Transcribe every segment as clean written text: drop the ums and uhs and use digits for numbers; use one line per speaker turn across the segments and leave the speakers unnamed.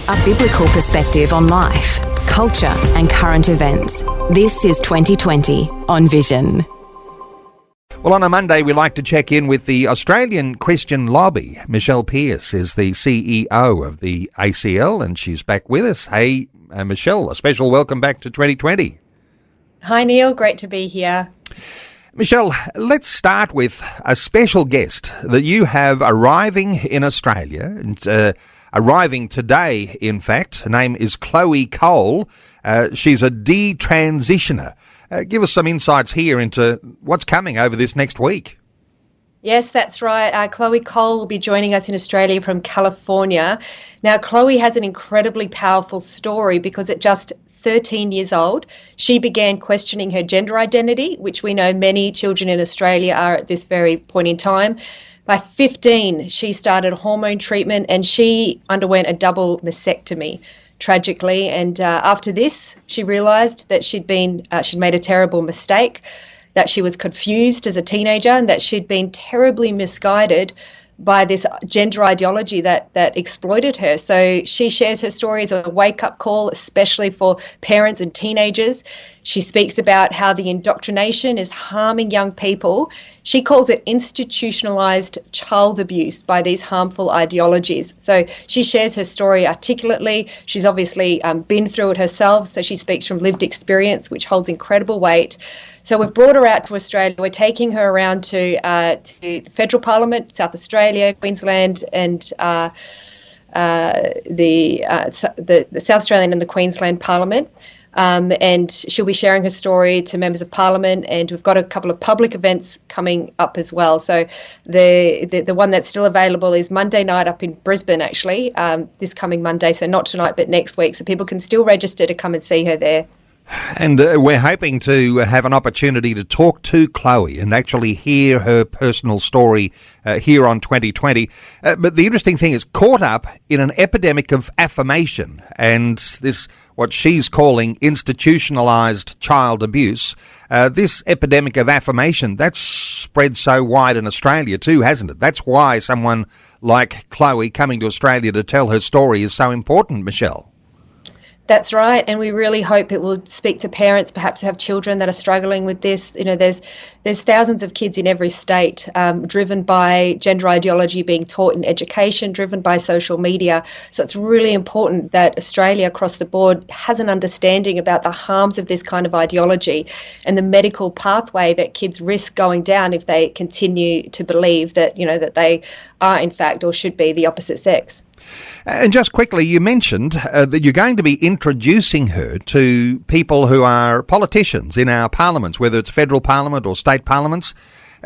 A biblical perspective on life, culture and current events. This is 2020 on Vision.
Well, on a Monday, we like to check in with the Australian Christian Lobby. Michelle Pearse is the CEO of the ACL, and she's back with us. Hey, Michelle, a special welcome back to 2020.
Hi, Neil. Great to be here.
Michelle, let's start with a special guest that you have arriving in Australia, and arriving today, in fact. Her name is Chloe Cole. She's a detransitioner. Give us some insights here into what's coming over this next week.
Yes, that's right. Chloe Cole will be joining us in Australia from California. Now, Chloe has an incredibly powerful story because at just 13 years old, she began questioning her gender identity, which we know many children in Australia are at this very point in time. By 15, she started hormone treatment and she underwent a double mastectomy, tragically. And after this, she realised that she'd made a terrible mistake, that she was confused as a teenager, and that she'd been terribly misguided by this gender ideology that exploited her. So she shares her story as a wake-up call, especially for parents and teenagers. She speaks about how the indoctrination is harming young people. She calls it institutionalized child abuse by these harmful ideologies. So she shares her story articulately. She's obviously been through it herself, so she speaks from lived experience, which holds incredible weight. So we've brought her out to Australia. We're taking her around to the federal parliament, South Australia, Queensland, and the South Australian and the Queensland Parliament. And she'll be sharing her story to members of parliament, and we've got a couple of public events coming up as well. So the one that's still available is Monday night up in Brisbane, actually, this coming Monday. So not tonight, but next week. So people can still register to come and see her there.
And we're hoping to have an opportunity to talk to Chloe and actually hear her personal story here on 2020. But the interesting thing is, caught up in an epidemic of affirmation and this, what she's calling institutionalised child abuse. This epidemic of affirmation, that's spread so wide in Australia too, hasn't it? That's why someone like Chloe coming to Australia to tell her story is so important, Michelle.
That's right, and we really hope it will speak to parents, perhaps who have children that are struggling with this. You know, there's thousands of kids in every state driven by gender ideology being taught in education, driven by social media. So it's really important that Australia across the board has an understanding about the harms of this kind of ideology and the medical pathway that kids risk going down if they continue to believe that, you know, that they are in fact or should be the opposite sex.
And just quickly, you mentioned that you're going to be introducing her to people who are politicians in our parliaments, whether it's federal parliament or state parliaments.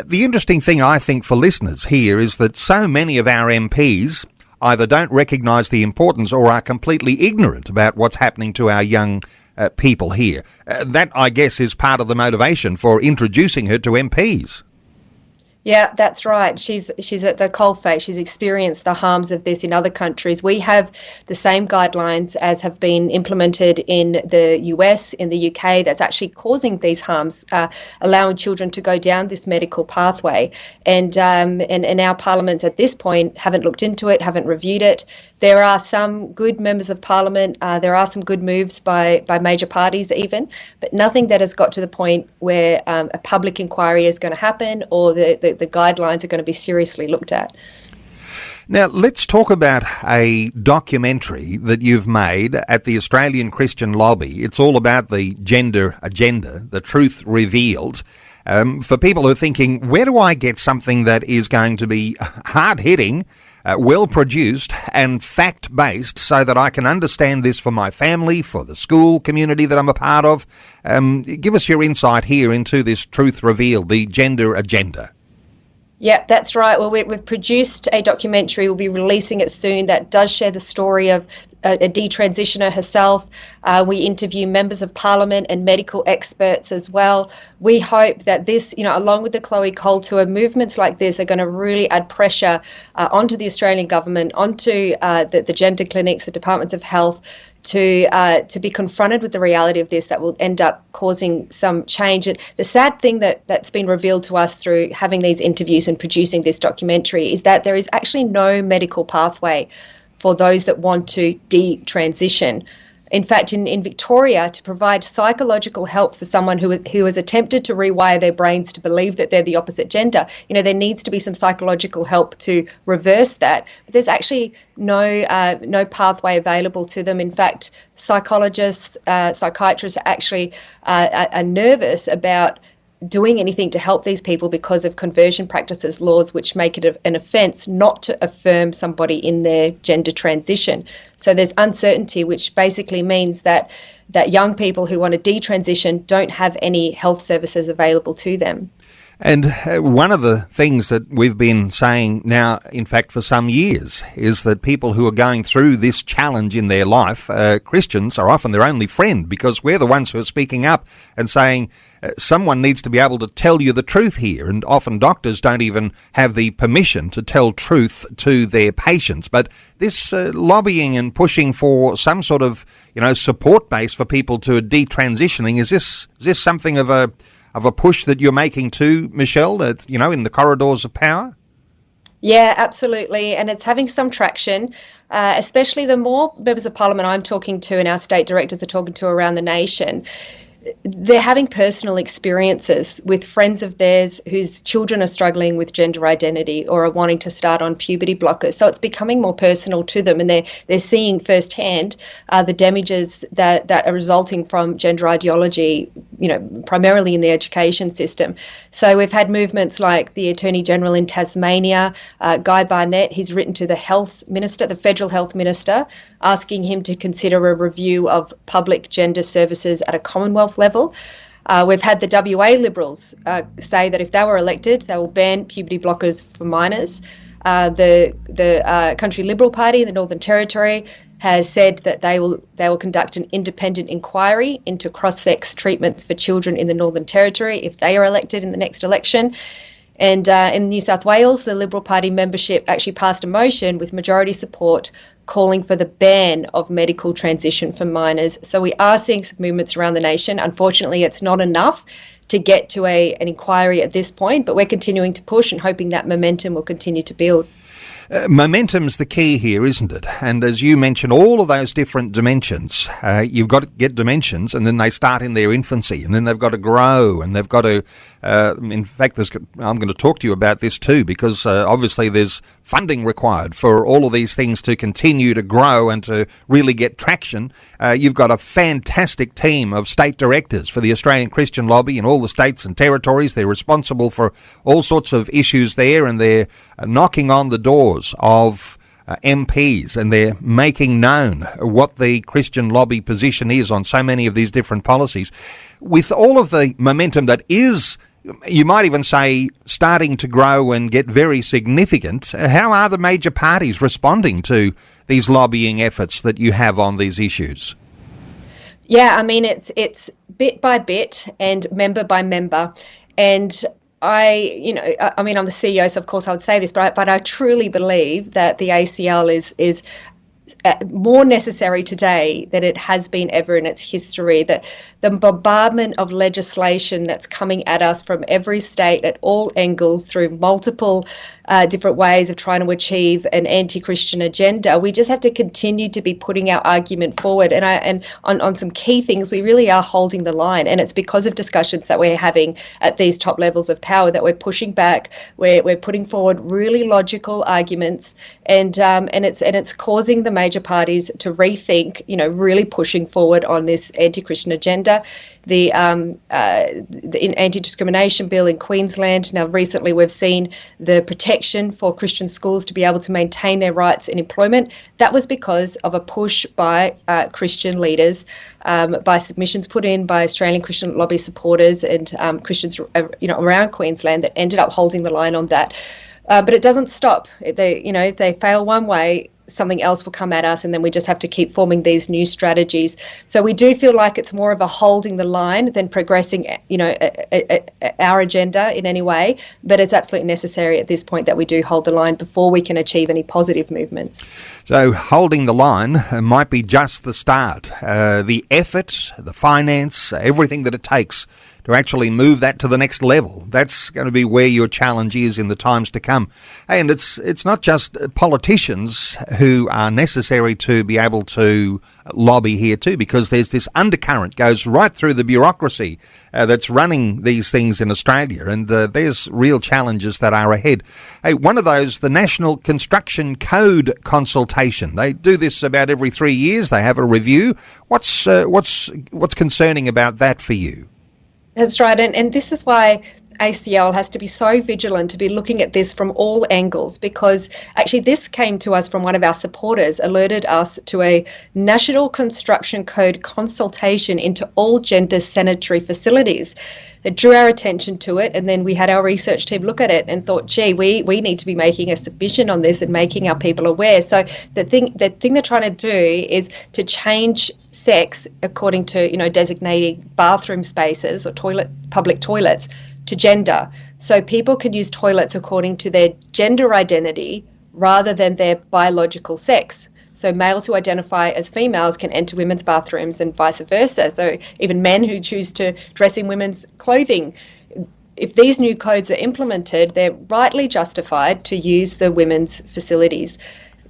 The interesting thing, I think, for listeners here is that so many of our MPs either don't recognise the importance or are completely ignorant about what's happening to our young people here. That, I guess, is part of the motivation for introducing her to MPs.
Yeah, that's right. She's at the coalface. She's experienced the harms of this in other countries. We have the same guidelines as have been implemented in the US, in the UK, that's actually causing these harms, allowing children to go down this medical pathway. And our parliaments at this point haven't looked into it, haven't reviewed it. There are some good members of parliament. There are some good moves by major parties even, but nothing that has got to the point where a public inquiry is going to happen or the guidelines are going to be seriously looked at.
Now, let's talk about a documentary that you've made at the Australian Christian Lobby. It's all about the gender agenda, the truth revealed. For people who are thinking, where do I get something that is going to be hard-hitting, well-produced and fact-based so that I can understand this for my family, for the school community that I'm a part of? Give us your insight here into this truth revealed, the gender agenda.
Yeah, that's right. Well, we've produced a documentary. We'll be releasing it soon that does share the story of a detransitioner herself. We interview members of parliament and medical experts as well. We hope that this, you know, along with the Chloe Cole tour, movements like this are going to really add pressure onto the Australian government, onto the gender clinics, the departments of health, to be confronted with the reality of this that will end up causing some change. And the sad thing that's been revealed to us through having these interviews and producing this documentary is that there is actually no medical pathway for those that want to detransition. In fact, in Victoria, to provide psychological help for someone who has attempted to rewire their brains to believe that they're the opposite gender, there needs to be some psychological help to reverse that. But there's actually no pathway available to them. In fact, psychologists, psychiatrists actually are nervous about doing anything to help these people because of conversion practices laws, which make it an offence not to affirm somebody in their gender transition. So there's uncertainty, which basically means that young people who want to detransition don't have any health services available to them.
And one of the things that we've been saying now, in fact, for some years, is that people who are going through this challenge in their life, Christians are often their only friend, because we're the ones who are speaking up and saying someone needs to be able to tell you the truth here. And often doctors don't even have the permission to tell truth to their patients. But this lobbying and pushing for some sort of, support base for people to detransitioning, is this something of a push that you're making too, Michelle, in the corridors of power?
Yeah, absolutely. And it's having some traction, especially the more members of parliament I'm talking to and our state directors are talking to around the nation. They're having personal experiences with friends of theirs whose children are struggling with gender identity or are wanting to start on puberty blockers. So it's becoming more personal to them, and they're seeing firsthand the damages that are resulting from gender ideology, primarily in the education system. So we've had movements like the Attorney General in Tasmania, Guy Barnett. He's written to the Health Minister, the Federal Health Minister, asking him to consider a review of public gender services at a Commonwealth level. We've had the WA Liberals say that if they were elected, they will ban puberty blockers for minors. The Country Liberal Party in the Northern Territory has said that they will conduct an independent inquiry into cross-sex treatments for children in the Northern Territory if they are elected in the next election. And in New South Wales, the Liberal Party membership actually passed a motion with majority support calling for the ban of medical transition for minors. So we are seeing some movements around the nation. Unfortunately, it's not enough to get to an inquiry at this point, but we're continuing to push and hoping that momentum will continue to build.
Momentum's the key here, isn't it? And as you mentioned, all of those different dimensions, you've got to get dimensions, and then they start in their infancy, and then they've got to grow, and they've got to, in fact, I'm going to talk to you about this too, because obviously there's funding required for all of these things to continue to grow and to really get traction. You've got a fantastic team of state directors for the Australian Christian Lobby in all the states and territories. They're responsible for all sorts of issues there, and they're knocking on the doors of MPs, and they're making known what the Christian lobby position is on so many of these different policies. With all of the momentum that is, you might even say, starting to grow and get very significant, how are the major parties responding to these lobbying efforts that you have on these issues?
Yeah, I mean, it's bit by bit and member by member. And I'm the CEO, so of course I would say this, but I truly believe that the ACL is more necessary today than it has been ever in its history. That the bombardment of legislation that's coming at us from every state at all angles through multiple different ways of trying to achieve an anti-Christian agenda, we just have to continue to be putting our argument forward. And on some key things, we really are holding the line. And it's because of discussions that we're having at these top levels of power that we're pushing back. We're putting forward really logical arguments, and it's causing the major parties to rethink, really pushing forward on this anti-Christian agenda. The anti-discrimination bill in Queensland. Now, recently we've seen the protection for Christian schools to be able to maintain their rights in employment. That was because of a push by Christian leaders, by submissions put in by Australian Christian lobby supporters and Christians, around Queensland, that ended up holding the line on that. But it doesn't stop. If they fail one way, something else will come at us, and then we just have to keep forming these new strategies. So we do feel like it's more of a holding the line than progressing, our agenda in any way. But it's absolutely necessary at this point that we do hold the line before we can achieve any positive movements.
So holding the line might be just the start. The effort, the finance, everything that it takes to actually move that to the next level. That's going to be where your challenge is in the times to come. And it's not just politicians who are necessary to be able to lobby here too, because there's this undercurrent goes right through the bureaucracy that's running these things in Australia, and there's real challenges that are ahead. Hey, one of those, the National Construction Code consultation. They do this about every 3 years. They have a review. What's concerning about that for you?
That's right, and this is why ACL has to be so vigilant to be looking at this from all angles, because actually this came to us from one of our supporters, alerted us to a National Construction Code consultation into all gender sanitary facilities. That drew our attention to it, and then we had our research team look at it and thought, gee, we need to be making a submission on this and making our people aware. So the thing they're trying to do is to change sex according to, designating bathroom spaces or public toilets to gender. So people can use toilets according to their gender identity rather than their biological sex. So males who identify as females can enter women's bathrooms and vice versa. So even men who choose to dress in women's clothing. If these new codes are implemented, they're rightly justified to use the women's facilities.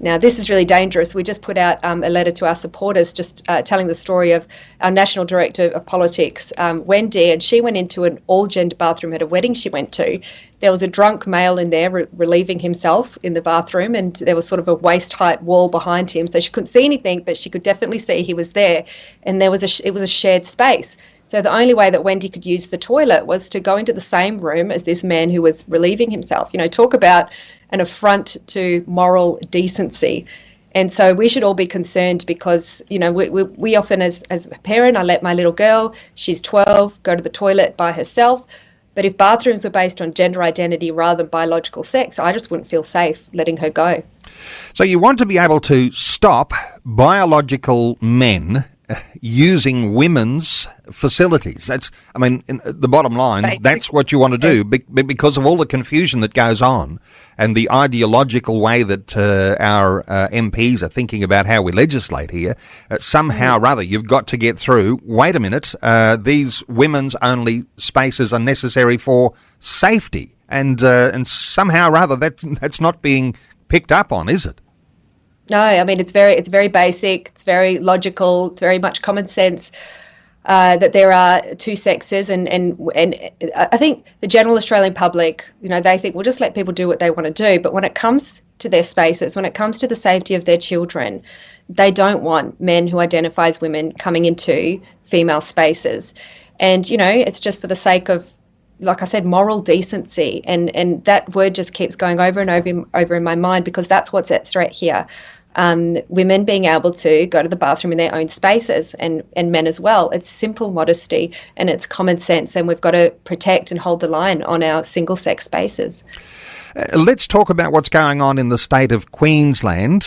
Now, this is really dangerous. We just put out a letter to our supporters just telling the story of our National Director of Politics, Wendy, and she went into an all-gender bathroom at a wedding she went to. There was a drunk male in there relieving himself in the bathroom, and there was sort of a waist-height wall behind him, so she couldn't see anything, but she could definitely see he was there, and it was a shared space. So the only way that Wendy could use the toilet was to go into the same room as this man who was relieving himself. Talk about an affront to moral decency. And so we should all be concerned because, we often, as a parent, I let my little girl, she's 12, go to the toilet by herself. But if bathrooms are based on gender identity rather than biological sex, I just wouldn't feel safe letting her go.
So you want to be able to stop biological men using women's facilities. The bottom line, basically, that's what you want to do because of all the confusion that goes on and the ideological way that our MPs are thinking about how we legislate here. Somehow or other, you've got to get through, wait a minute, these women's only spaces are necessary for safety. And somehow or other, that's not being picked up on, is it?
No, it's very basic. It's very logical. It's very much common sense that there are two sexes, and I think the general Australian public, they think we'll just let people do what they want to do. But when it comes to their spaces, when it comes to the safety of their children, they don't want men who identify as women coming into female spaces, and it's just for the sake of, like I said, moral decency, and that word just keeps going over and over in my mind because that's what's at threat here. Women being able to go to the bathroom in their own spaces, and men as well. It's simple modesty and it's common sense, and we've got to protect and hold the line on our single-sex spaces.
Let's talk about what's going on in the state of Queensland.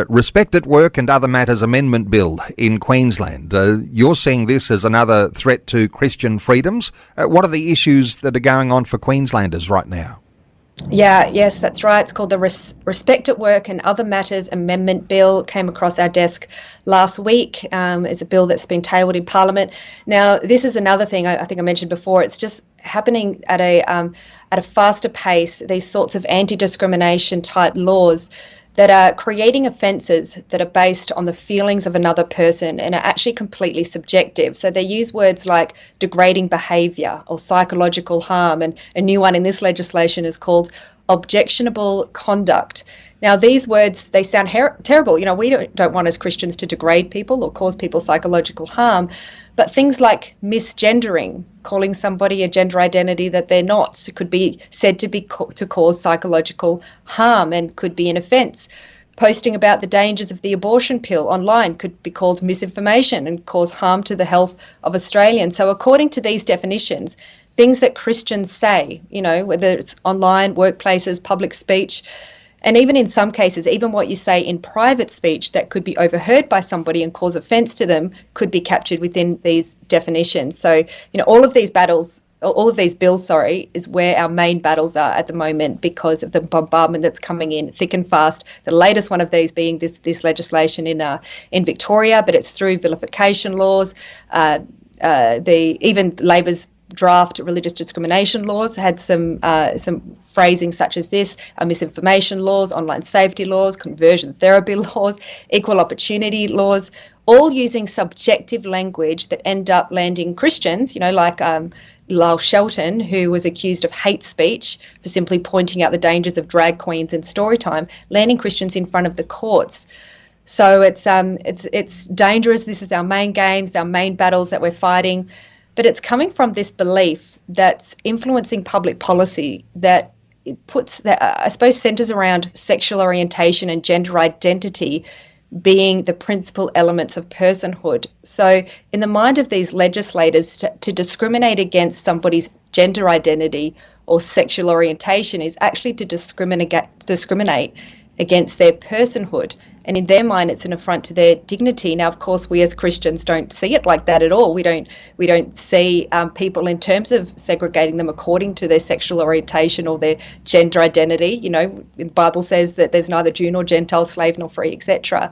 Respect at Work and Other Matters Amendment Bill in Queensland. You're seeing this as another threat to Christian freedoms. What are the issues that are going on for Queenslanders right now?
Yes, that's right. It's called the Respect at Work and Other Matters Amendment Bill. It came across our desk last week. It's a bill that's been tabled in Parliament. Now, this is another thing I think I mentioned before. It's just happening at a faster pace. These sorts of anti-discrimination type laws that are creating offences that are based on the feelings of another person and are actually completely subjective. So they use words like degrading behaviour or psychological harm, and a new one in this legislation is called objectionable conduct. Now, these words, they sound terrible. We don't want as Christians to degrade people or cause people psychological harm, but things like misgendering, calling somebody a gender identity that they're not, could be said to cause psychological harm and could be an offence. Posting about the dangers of the abortion pill online could be called misinformation and cause harm to the health of Australians. So according to these definitions, things that Christians say, whether it's online, workplaces, public speech, and even in some cases, even what you say in private speech that could be overheard by somebody and cause offence to them could be captured within these definitions. So, all of these bills, is where our main battles are at the moment because of the bombardment that's coming in thick and fast. The latest one of these being this legislation in Victoria, but it's through vilification laws. Even Labor's draft religious discrimination laws had some phrasing such as this: misinformation laws, online safety laws, conversion therapy laws, equal opportunity laws, all using subjective language that end up landing Christians, like Lyle Shelton, who was accused of hate speech for simply pointing out the dangers of drag queens in Storytime, landing Christians in front of the courts. So it's dangerous. This is our main games, our main battles that we're fighting. But it's coming from this belief that's influencing public policy that I suppose centers around sexual orientation and gender identity being the principal elements of personhood. So in the mind of these legislators, to discriminate against somebody's gender identity or sexual orientation is actually to discriminate against their personhood. And in their mind, it's an affront to their dignity. Now, of course, we as Christians don't see it like that at all. We don't see people in terms of segregating them according to their sexual orientation or their gender identity. The Bible says that there's neither Jew nor Gentile, slave nor free, etc.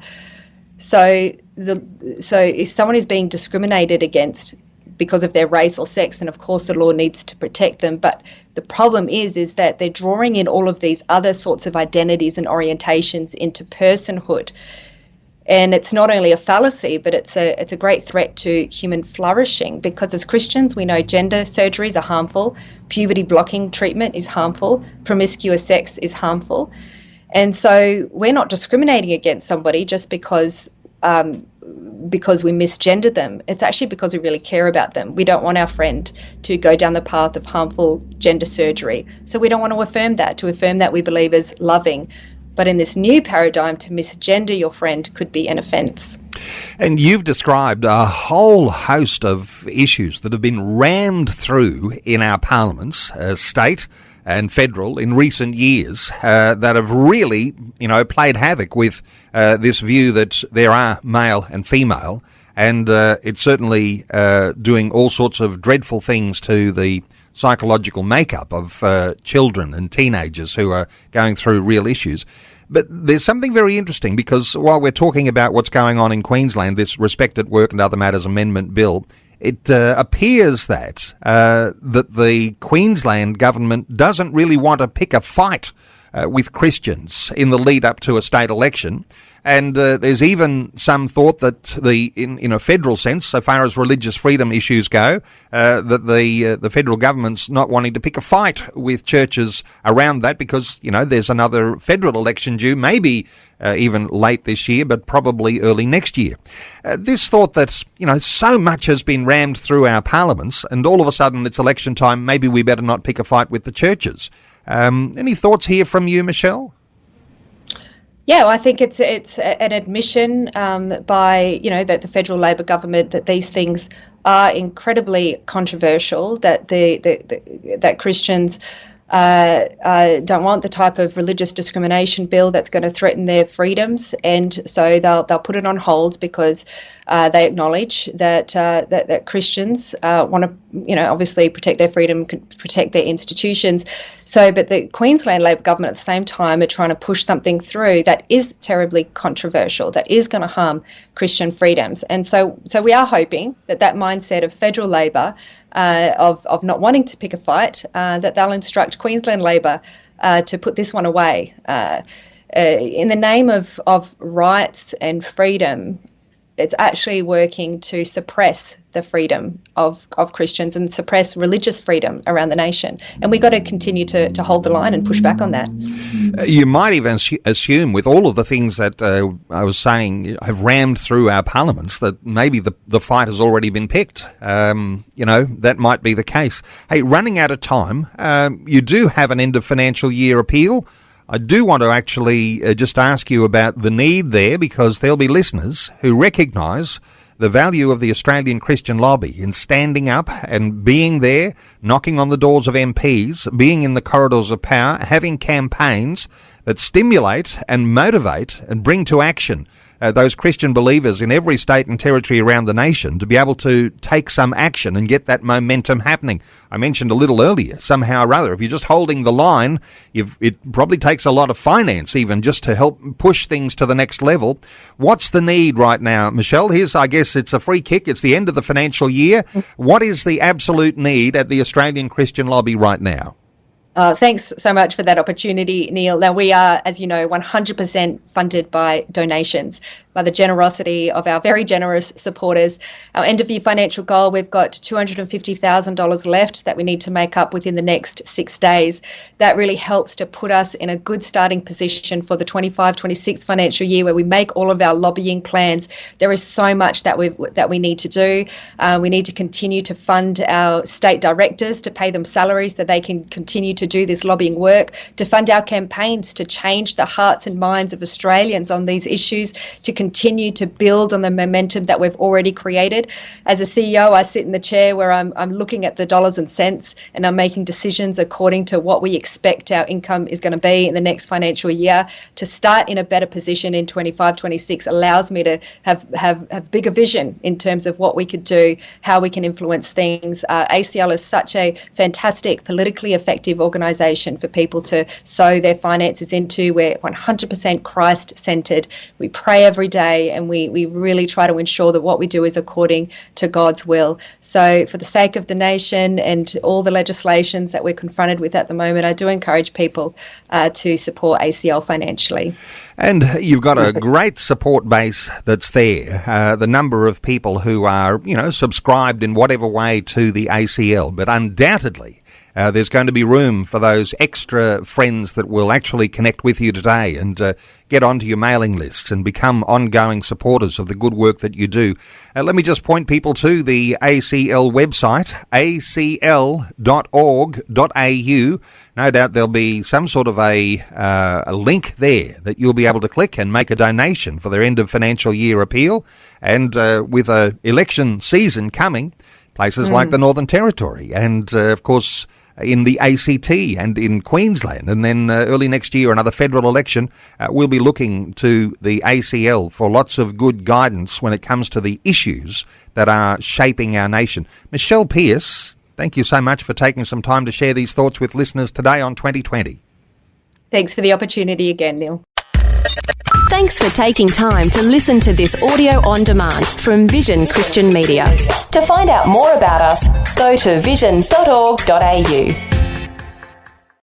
So if someone is being discriminated against because of their race or sex, and of course the law needs to protect them. But the problem is that they're drawing in all of these other sorts of identities and orientations into personhood. And it's not only a fallacy, but it's a great threat to human flourishing, because as Christians, we know gender surgeries are harmful, puberty blocking treatment is harmful, promiscuous sex is harmful. And so we're not discriminating against somebody just because we misgender them. It's actually because we really care about them. We don't want our friend to go down the path of harmful gender surgery. So we don't want to affirm that we believe is loving. But in this new paradigm, to misgender your friend could be an offence.
And you've described a whole host of issues that have been rammed through in our parliaments, state and federal, in recent years, that have really, played havoc with this view that there are male and female, and it's certainly doing all sorts of dreadful things to the psychological makeup of children and teenagers who are going through real issues. But there's something very interesting, because while we're talking about what's going on in Queensland, this Respect at Work and Other Matters Amendment Bill, it appears that the Queensland government doesn't really want to pick a fight with Christians in the lead up to a state election. And there's even some thought that in a federal sense, so far as religious freedom issues go, that the federal government's not wanting to pick a fight with churches around that, because, there's another federal election due, maybe even late this year, but probably early next year. This thought that, so much has been rammed through our parliaments, and all of a sudden it's election time, maybe we better not pick a fight with the churches. Any thoughts here from you, Michelle?
Yeah, well, I think it's an admission by that the federal Labor government that these things are incredibly controversial. That that Christians don't want the type of religious discrimination bill that's going to threaten their freedoms, and so they'll put it on hold because they acknowledge that Christians want to obviously protect their freedom, protect their institutions. So, but the Queensland Labor government at the same time are trying to push something through that is terribly controversial, that is going to harm Christian freedoms, and so we are hoping that mindset of federal Labor of not wanting to pick a fight, that they'll instruct Queensland Labor to put this one away. In the name of rights and freedom, it's actually working to suppress the freedom of Christians and suppress religious freedom around the nation. And we've got to continue to hold the line and push back on that.
You might even assume, with all of the things that I was saying have rammed through our parliaments, that maybe the fight has already been picked. That might be the case. Hey, running out of time, you do have an end of financial year appeal. I do want to actually just ask you about the need there, because there'll be listeners who recognise the value of the Australian Christian lobby in standing up and being there, knocking on the doors of MPs, being in the corridors of power, having campaigns that stimulate and motivate and bring to action those Christian believers in every state and territory around the nation to be able to take some action and get that momentum happening. I mentioned a little earlier, somehow or other, if you're just holding the line, it probably takes a lot of finance even just to help push things to the next level. What's the need right now, Michelle? I guess it's a free kick. It's the end of the financial year. What is the absolute need at the Australian Christian Lobby right now?
Thanks so much for that opportunity, Neil. Now, we are, as you know, 100% funded by donations, by the generosity of our very generous supporters. Our end-of-year financial goal, we've got $250,000 left that we need to make up within the next 6 days. That really helps to put us in a good starting position for the 25-26 financial year, where we make all of our lobbying plans. There is so much that we need to do. We need to continue to fund our state directors, to pay them salaries so they can continue to do this lobbying work, to fund our campaigns to change the hearts and minds of Australians on these issues, to continue to build on the momentum that we've already created. As a CEO, I sit in the chair where I'm looking at the dollars and cents, and I'm making decisions according to what we expect our income is going to be in the next financial year. To start in a better position in 25-26 allows me to have bigger vision in terms of what we could do, how we can influence things. ACL is such a fantastic, politically effective organisation for people to sow their finances into. We're 100% Christ-centred. We pray every day, and we really try to ensure that what we do is according to God's will. So for the sake of the nation and all the legislations that we're confronted with at the moment, I do encourage people to support ACL financially.
And you've got a great support base that's there. The number of people who are, subscribed in whatever way to the ACL, but undoubtedly there's going to be room for those extra friends that will actually connect with you today and get onto your mailing lists and become ongoing supporters of the good work that you do. Let me just point people to the ACL website, acl.org.au. No doubt there'll be some sort of a link there that you'll be able to click and make a donation for their end of financial year appeal. And with an election season coming, places like the Northern Territory and, of course, in the ACT and in Queensland, and then early next year another federal election, we'll be looking to the ACL for lots of good guidance when it comes to the issues that are shaping our nation. Michelle Pearse, thank you so much for taking some time to share these thoughts with listeners today on 2020.
Thanks for the opportunity again, Neil.
Thanks for taking time to listen to this audio on demand from Vision Christian Media. To find out more about us, go to vision.org.au.